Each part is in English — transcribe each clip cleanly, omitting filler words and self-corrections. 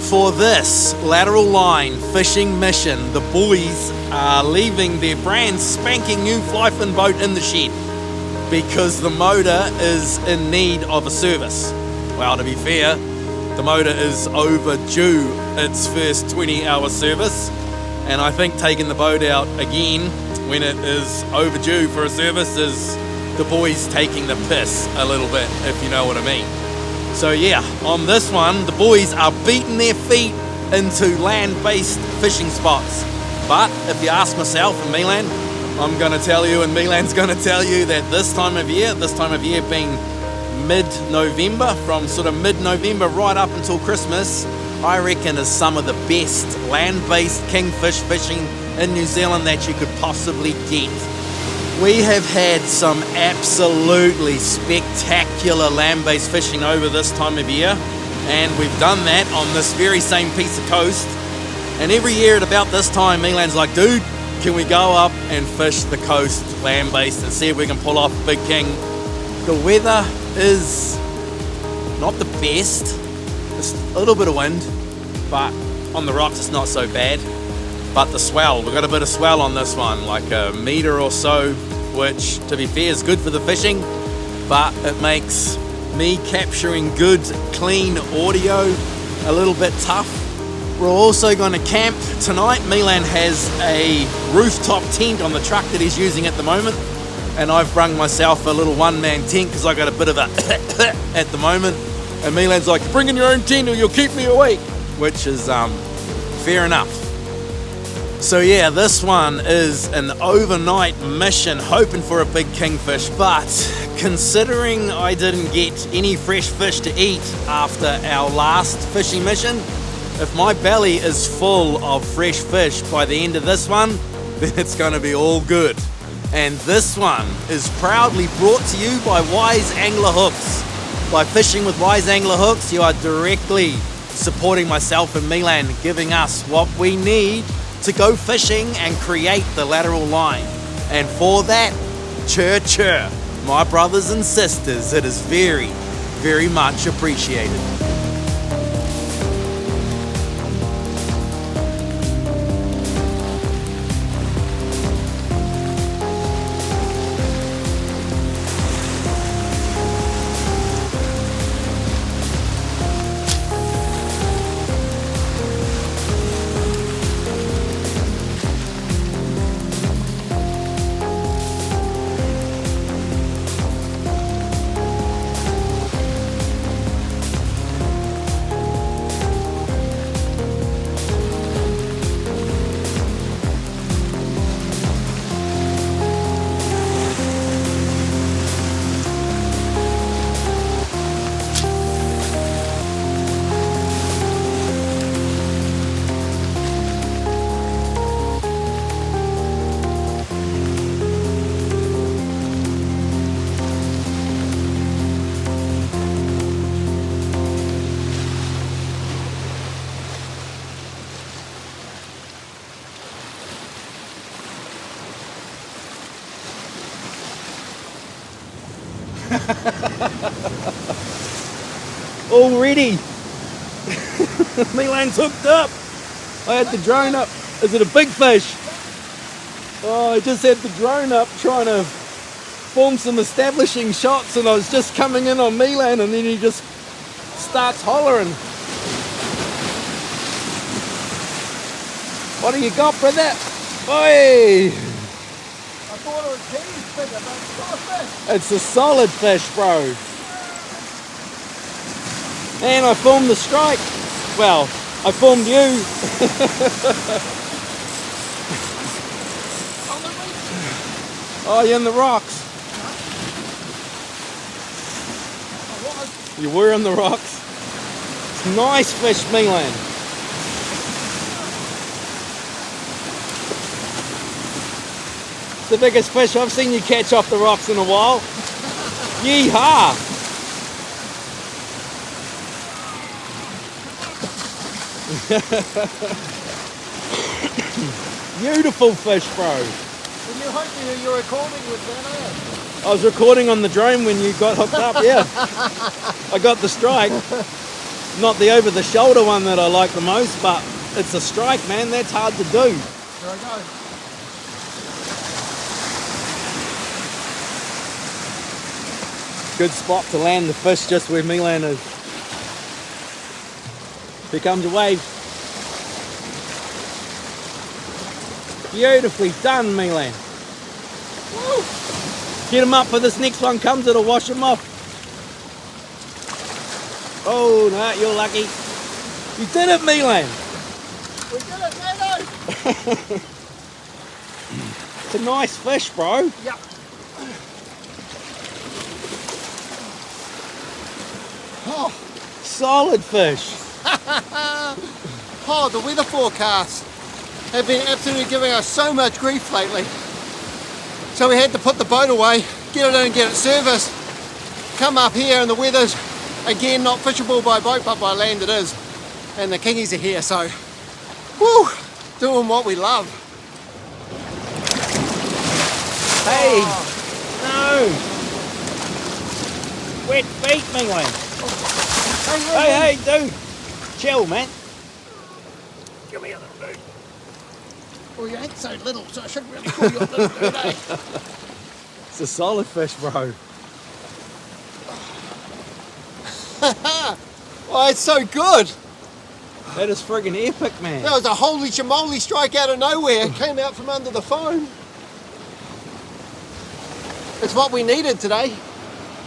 For this lateral line fishing mission, the boys are leaving their brand spanking new FlyFin boat in the shed because the motor is in need of a service. Well, to be fair, the motor is overdue its first 20-hour service, and I think taking the boat out again when it is overdue for a service is the boys taking the piss a little bit, if you know what I mean. So yeah, on this one, the boys are beating their feet into land-based fishing spots. But if you ask myself and Milan, I'm gonna tell you, and Milan's gonna tell you, that this time of year being mid-November, from sort of mid-November right up until Christmas, I reckon is some of the best land-based kingfish fishing in New Zealand that you could possibly get. We have had some absolutely spectacular land-based fishing over this time of year, and we've done that on this very same piece of coast. And every year at about this time, Milan's like, dude, can we go up and fish the coast land-based and see if we can pull off a big king? The weather is not the best. There's a little bit of wind, but on the rocks it's not so bad. But the swell, we've got a bit of swell on this one, like a metre or so, which to be fair is good for the fishing, but it makes me capturing good, clean audio a little bit tough. We're also going to camp tonight. Milan has a rooftop tent on the truck that he's using at the moment, and I've brung myself a little one-man tent because I got a bit of a at the moment, and Milan's like, bring in your own tent or you'll keep me awake, which is fair enough. So yeah, this one is an overnight mission, hoping for a big kingfish, but considering I didn't get any fresh fish to eat after our last fishing mission, if my belly is full of fresh fish by the end of this one, then it's going to be all good. And this one is proudly brought to you by Wise Angler Hooks. By fishing with Wise Angler Hooks, you are directly supporting myself and Milan, giving us what we need to go fishing and create the lateral line. And for that, Chur Chur, my brothers and sisters, it is very, very much appreciated. Already Milan's hooked up. I had the drone up. Is it a big fish? Oh, I just had the drone up trying to form some establishing shots, and I was just coming in on Milan, and then he just starts hollering. What do you got, brother? Oi! I thought it was kingfish, but it's not a fish. It's a solid fish, bro. And I filmed the strike. Well, I filmed you. On the reef. Oh, you're in the rocks. I was. You were in the rocks. It's nice fish, Milan. It's the biggest fish I've seen you catch off the rocks in a while. Yeehaw! Beautiful fish, bro. When you hooked, you're recording with that, I was recording on the drone when you got hooked up, yeah. I got the strike. Not the over-the-shoulder one that I like the most, but it's a strike, man. That's hard to do. Here I go. Good spot to land the fish, just where Milan is. Here comes a wave. Beautifully done, Milan. Woo! Get him up for this next one comes, it'll wash him off. Oh, no, you're lucky. You did it, Milan. We did it, Nano! It's a nice fish, bro. Yep. Oh. Solid fish. Oh, the weather forecasts have been absolutely giving us so much grief lately. So we had to put the boat away, get it in and get it serviced, come up here, and the weather's, again, not fishable by boat, but by land it is. And the kingies are here, so, woo, doing what we love. Hey, Oh. no. Wet feet, Milan. Hey, dude. Chill, man. Give me a little dude. Well, you ain't so little, so I shouldn't really call you a little dude, eh? It's a solid fish, bro. Oh, it's so good. That is friggin' epic, man. That was a holy chamoly strike out of nowhere. It came out from under the foam. It's what we needed today.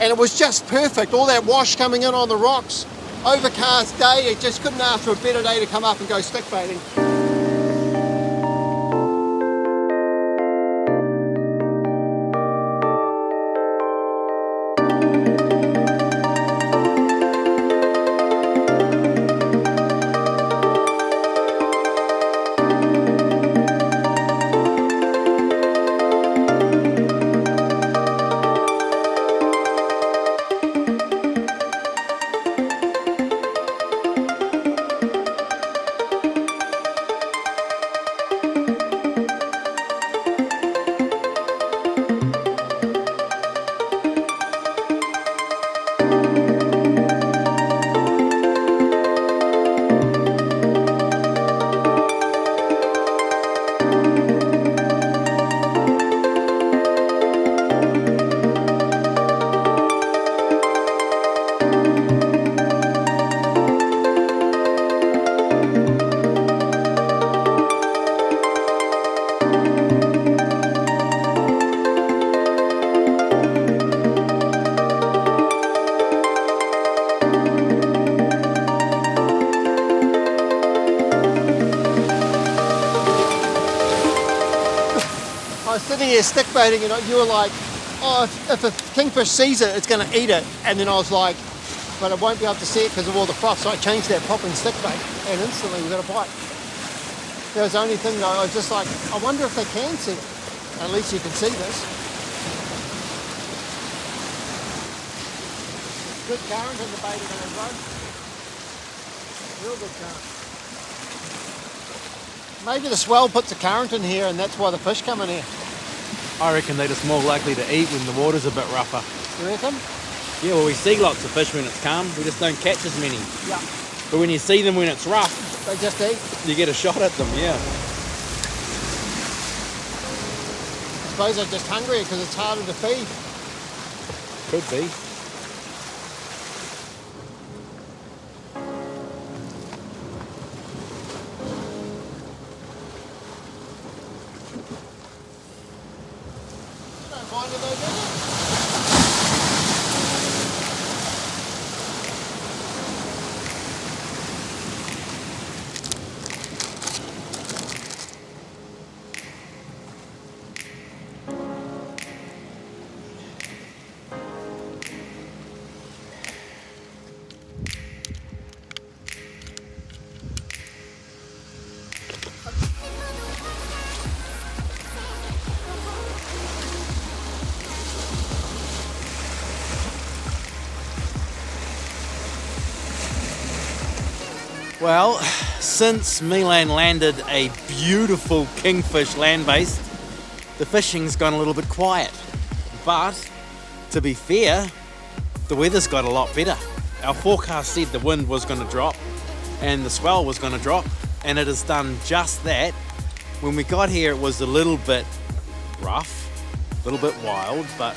And it was just perfect. All that wash coming in on the rocks. Overcast day. It just couldn't ask for a better day to come up and go stick baiting. Sitting here stick baiting, and you were like, oh, if a kingfish sees it, it's going to eat it. And then I was like, but it won't be able to see it because of all the frost. So I changed that popping stick bait, and instantly we got a bite. That was the only thing though. I was just like, I wonder if they can see it. At least you can see this. Good current in the bait in the road. Real good current. Maybe the swell puts a current in here, and that's why the fish come in here. I reckon they're just more likely to eat when the water's a bit rougher. You reckon? Yeah, well, we see lots of fish when it's calm. We just don't catch as many. Yeah. But when you see them when it's rough, They just eat. you get a shot at them, yeah. I suppose they're just hungrier because it's harder to feed. Could be. You don't mind it though, do you? Well, since Milan landed a beautiful kingfish land-based, the fishing's gone a little bit quiet. But, to be fair, the weather's got a lot better. our forecast said the wind was going to drop and the swell was going to drop, and it has done just that. When we got here, it was a little bit rough, a little bit wild, but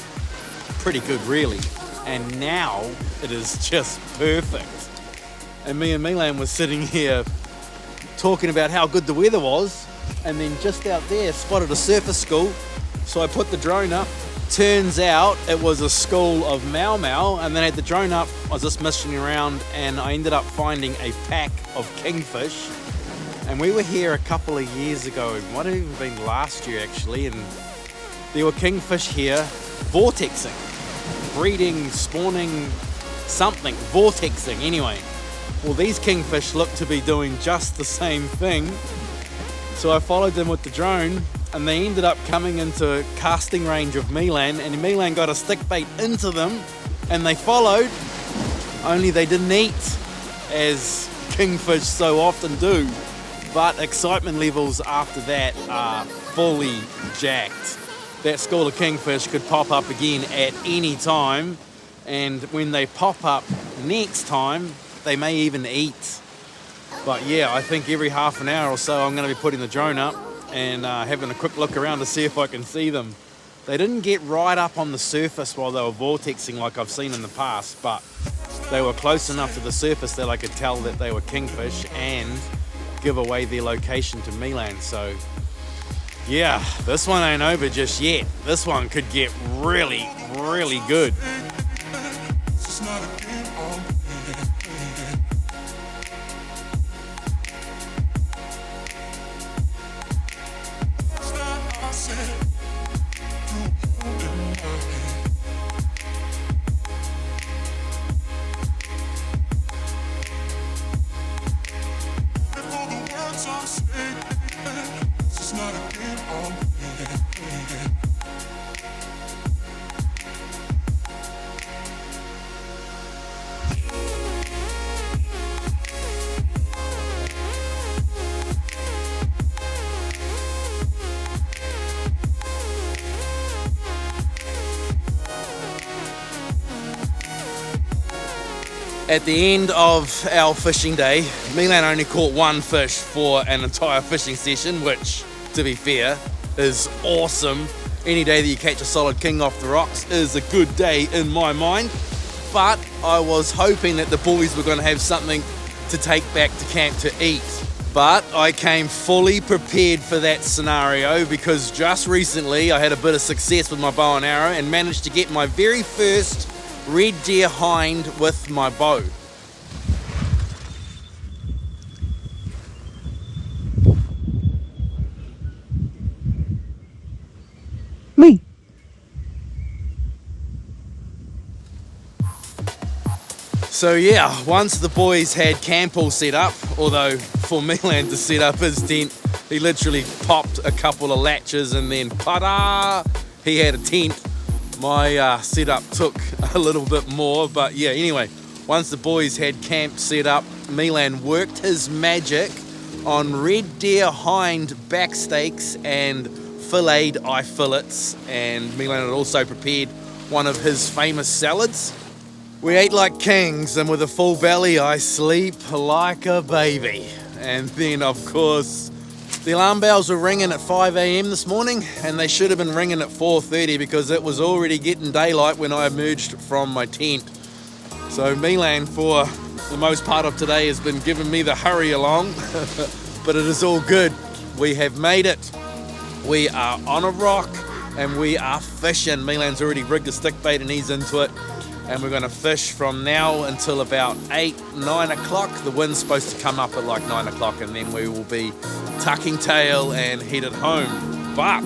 pretty good really. And now it is just perfect. And me and Milan was sitting here talking about how good the weather was, and then just out there spotted a surface school. So I put the drone up. Turns out it was a school of mau, and then I had the drone up. I was just missing around and I ended up finding a pack of kingfish. And we were here a couple of years ago, it might have even been last year actually, and there were kingfish here vortexing, breeding, spawning, something, vortexing anyway. Well, these kingfish look to be doing just the same thing. So I followed them with the drone, and they ended up coming into casting range of Milan, and Milan got a stick bait into them, and they followed, only they didn't eat, as kingfish so often do. But excitement levels after that are fully jacked. That school of kingfish could pop up again at any time, and when they pop up next time, they may even eat. But yeah, I think every half an hour or so I'm going to be putting the drone up and having a quick look around to see if I can see them. They didn't get right up on the surface while they were vortexing like I've seen in the past, but they were close enough to the surface that I could tell that they were kingfish and give away their location to Milan. So yeah, this one ain't over just yet. This one could get really, really good. At the end of our fishing day, Milan only caught one fish for an entire fishing session, which, to be fair, is awesome. Any day that you catch a solid king off the rocks is a good day in my mind. But I was hoping that the boys were going to have something to take back to camp to eat. But I came fully prepared for that scenario, because just recently I had a bit of success with my bow and arrow and managed to get my very first red deer hind with my bow. Me. So yeah, once the boys had camp all set up, although for Milan to set up his tent, he literally popped a couple of latches and then ta-da, he had a tent. My setup took a little bit more, but yeah, anyway, once the boys had camp set up, Milan worked his magic on red deer hind back steaks and filleted eye fillets, and Milan had also prepared one of his famous salads. We ate like kings, and with a full belly I sleep like a baby. And then of course the alarm bells were ringing at 5 a.m. this morning, and they should have been ringing at 4:30 because it was already getting daylight when I emerged from my tent. So Milan, for the most part of today, has been giving me the hurry along, but it is all good. We have made it. We are on a rock and we are fishing. Milan's already rigged a stick bait and he's into it. And we're going to fish from now until about 8-9 o'clock. The wind's supposed to come up at like 9 o'clock, and then we will be tucking tail and headed home. But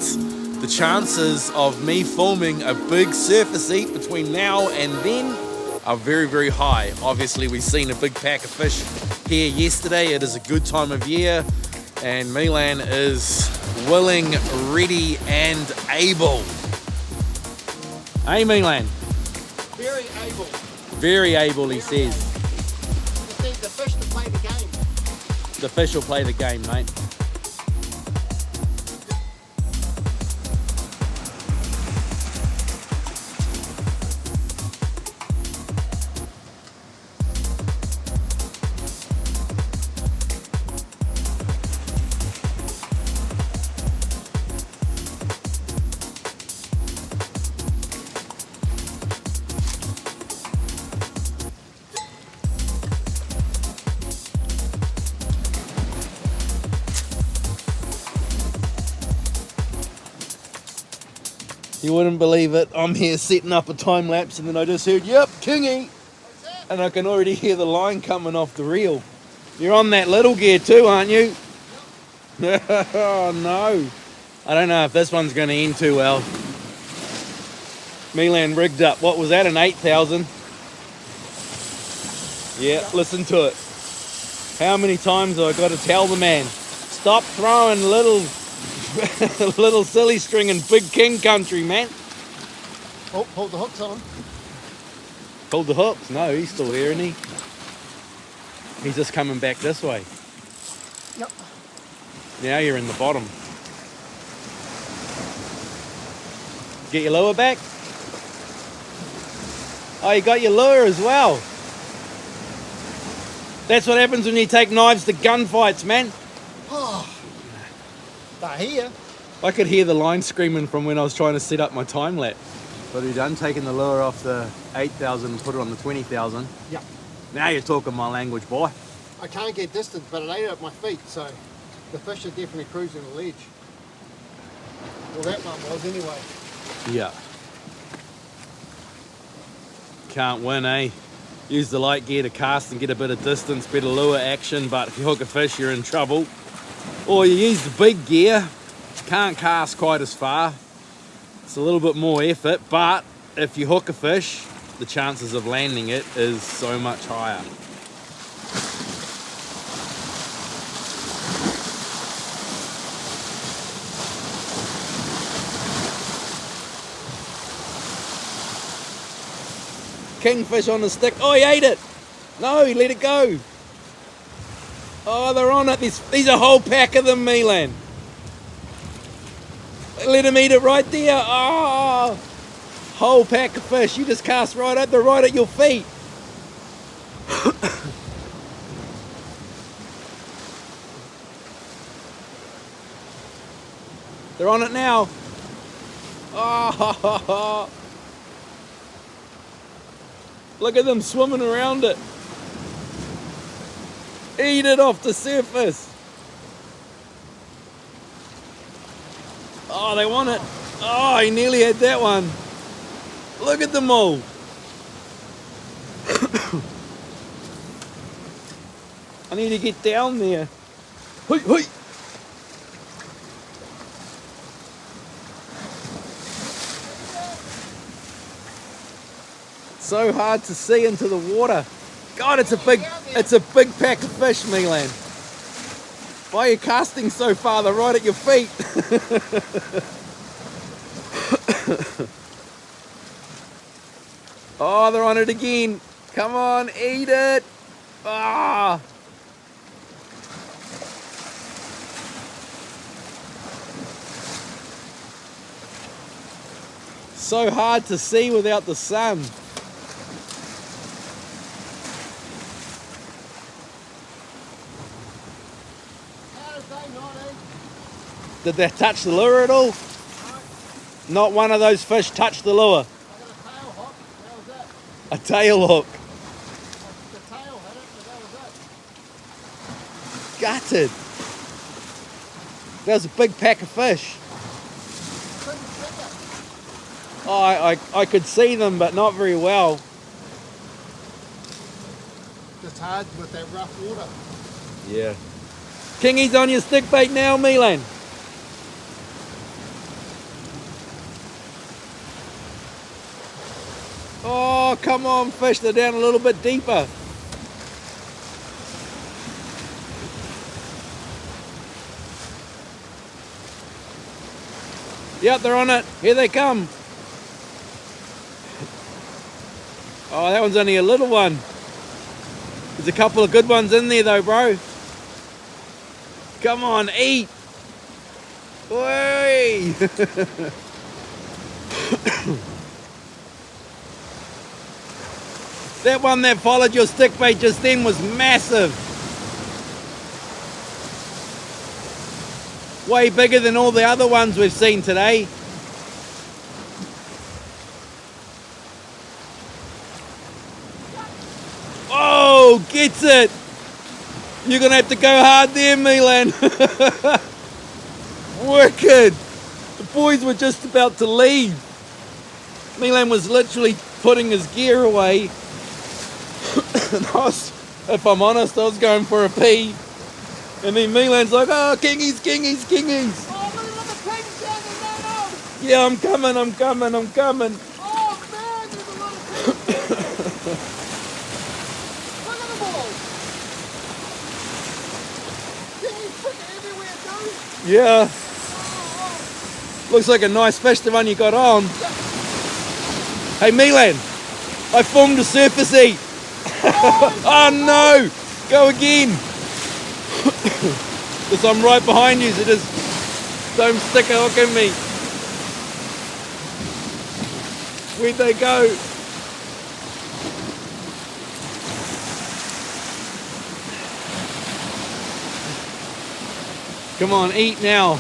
the chances of me filming a big surface eat between now and then are very, very high. Obviously, we've seen a big pack of fish here yesterday. It is a good time of year, and Milan is willing, ready, and able. Hey, Milan. Very able. Very able, he says. Just need the fish to play the game. The fish will play the game, mate. You wouldn't believe it. I'm here setting up a time lapse and then I just heard, yep, kingy. And I can already hear the line coming off the reel. You're on that little gear too, aren't you? Yep. Oh no. I don't know if this one's going to end too well. Milan rigged up. What was that, an 8,000? Yeah, listen to it. How many times have I got to tell the man, stop throwing little little silly string in big king country, man. Oh, hold the hooks on. Hold the hooks? No, he's still here, isn't he? He's just coming back this way. Yep. Now you're in the bottom. Get your lure back? Oh, you got your lure as well. That's what happens when you take knives to gunfights, man. Oh, they're here. I could hear the line screaming from when I was trying to set up my time lapse. What have you done? Taken the lure off the 8,000 and put it on the 20,000? Yep. Now you're talking my language, boy. I can't get distance, but it ate up my feet, so the fish are definitely cruising the ledge. Well, that one was anyway. Yeah. Can't win, eh? Use the light gear to cast and get a bit of distance, better lure action, but if you hook a fish, you're in trouble. Or you use the big gear, can't cast quite as far. It's a little bit more effort, but if you hook a fish, the chances of landing it is so much higher. Kingfish on the stick. Oh, he ate it. No, he let it go. Oh, they're on it. There's a whole pack of them, Milan. Let him eat it right there. Oh, whole pack of fish. You just cast right up. They're right at your feet. They're on it now. Oh, look at them swimming around it. Eat it off the surface. Oh, they want it. Oh, he nearly had that one. Look at them all. I need to get down there. Hoi, hoi. So hard to see into the water. God, it's a big pack of fish, Milan. Why are you casting so far? They're right at your feet. Oh, they're on it again. Come on, eat it. Ah. So hard to see without the sun. Did they touch the lure at all? No. Not one of those fish touched the lure. I got a tail hook, that was it. A tail hook. The tail hit it, but that was it. Gutted. That was a big pack of fish. Couldn't see it. Oh, I could see them, but not very well. Just hard with that rough water. Yeah. Kingy's on your stick bait now, Milan. Oh, come on, fish. They're down a little bit deeper. Yep, they're on it. Here they come. Oh, that one's only a little one. There's a couple of good ones in there though, bro. Come on, eat. Oi. That one that followed your stick bait just then was massive. Way bigger than all the other ones we've seen today. Oh, gets it. You're going to have to go hard there, Milan. Wicked. The boys were just about to leave. Milan was literally putting his gear away. And if I'm honest, I was going for a pee. And then Milan's like, oh, kingies, kingies, kingies. Oh, look at the pigs down there, no. Yeah, I'm coming, I'm coming, I'm coming. Oh man, there's a lot of pigs. Look at them all. Kingies freaking everywhere, dude. Yeah, Oh, looks like a nice fish, the one you got on. Hey Milan, I formed a surface eat. Oh no, go again. Because I'm right behind you, so just don't stick a hook in me. Where'd they go? Come on, eat now.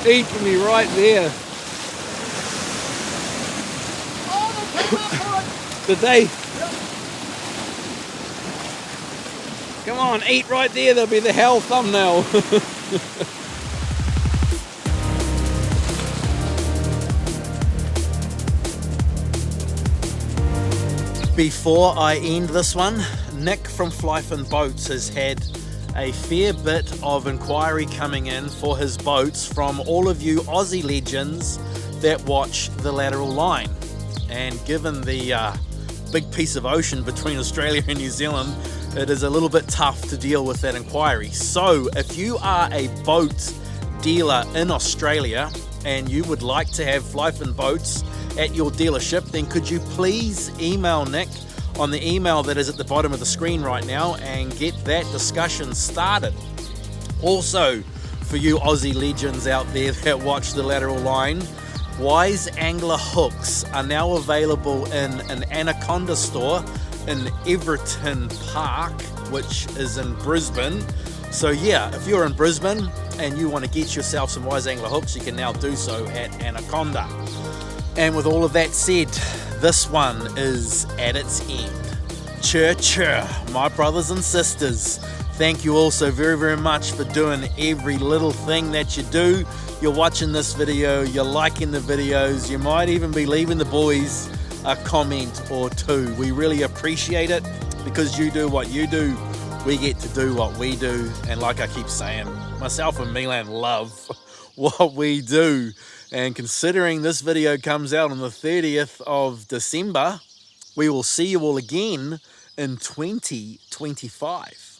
Eat for me right there. oh, they came up for it. Did they? Come on, eat right there. There'll be the hell thumbnail. Before I end this one, Nick from FlyFin Boats has had a fair bit of inquiry coming in for his boats from all of you Aussie legends that watch the Lateral Line. And given the big piece of ocean between Australia and New Zealand, it is a little bit tough to deal with that inquiry. So if you are a boat dealer in Australia and you would like to have FlyFin boats at your dealership, then could you please email Nick on the email that is at the bottom of the screen right now and get that discussion started. Also, for you Aussie legends out there that watch the Lateral Line, Wise Angler hooks are now available in an Anaconda store in Everton Park, which is in Brisbane. So yeah, if you're in Brisbane and you want to get yourself some Wise Angler hooks, you can now do so at Anaconda. And with all of that said, this one is at its end. Chur, my brothers and sisters, thank you all so very, very much for doing every little thing that you do. You're watching this video, you're liking the videos, you might even be leaving the boys a comment or two. We really appreciate it because you do what you do, we get to do what we do. And like I keep saying, myself and Milan love what we do. And considering this video comes out on the 30th of December, we will see you all again in 2025.